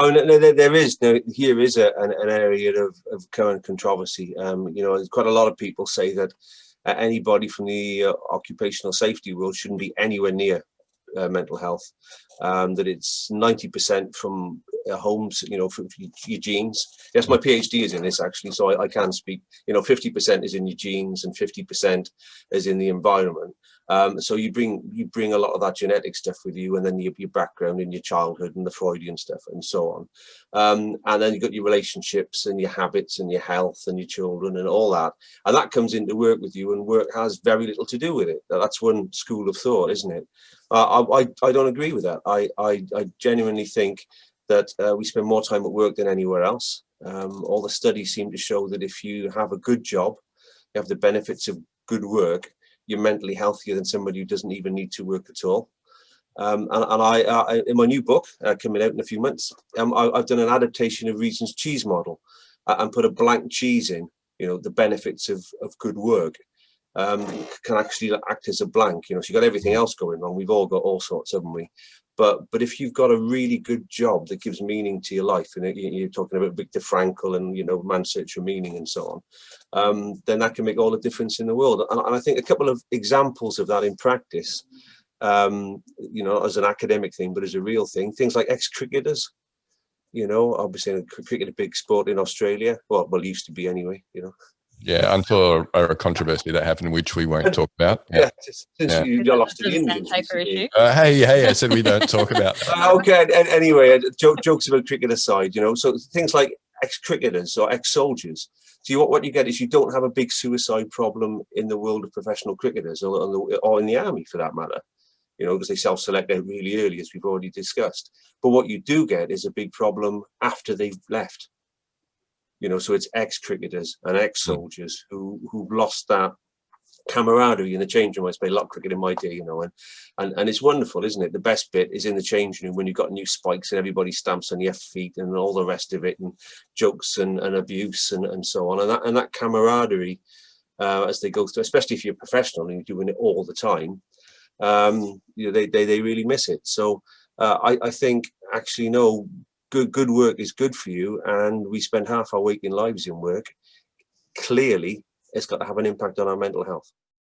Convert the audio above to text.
Oh no, no there is no. Here is an area of current controversy. You know, quite a lot of people say that anybody from the occupational safety world shouldn't be anywhere near mental health. That it's 90% from homes, you know, from your genes. Yes, my PhD is in this actually, so I can speak. You know, 50% is in your genes and 50% is in the environment. So you bring a lot of that genetic stuff with you, and then your background in your childhood and the Freudian stuff and so on. And then you've got your relationships and your habits and your health and your children and all that. And that comes into work with you, and work has very little to do with it. That's one school of thought, isn't it? I don't agree with that. I genuinely think that we spend more time at work than anywhere else. All the studies seem to show that if you have a good job, you have the benefits of good work, you're mentally healthier than somebody who doesn't even need to work at all. And I in my new book coming out in a few months, I've done an adaptation of Reason's cheese model and put a blank cheese in. You know, the benefits of good work can actually act as a blank. You know, so you've got everything else going on. We've all got all sorts, haven't we? But if you've got a really good job that gives meaning to your life, and you're talking about Viktor Frankl and, you know, Man's Search for Meaning and so on, then that can make all the difference in the world. And I think a couple of examples of that in practice, you know, as an academic thing, but as a real thing, things like ex-cricketers. You know, obviously cricket a big sport in Australia. Well, used to be anyway, you know. Yeah, until a controversy that happened, which we won't talk about. Yeah, since you lost to the Indians. Hey, I said we don't talk about that. Okay, anyway, jokes about cricket aside, you know, so things like ex-cricketers or ex-soldiers. So what you get is you don't have a big suicide problem in the world of professional cricketers or in the army for that matter, you know, because they self-select out really early, as we've already discussed. But what you do get is a big problem after they've left. You know, so it's ex-cricketers and ex-soldiers who've lost that camaraderie in the changing room. I played a lot of cricket in my day, you know, and it's wonderful, isn't it? The best bit is in the changing room when you've got new spikes and everybody stamps on your feet and all the rest of it, and jokes and abuse and so on. And that camaraderie as they go through, especially if you're a professional and you're doing it all the time, you know, they really miss it. So I think actually, no. Good work is good for you, and we spend half our waking lives in work. Clearly, it's got to have an impact on our mental health.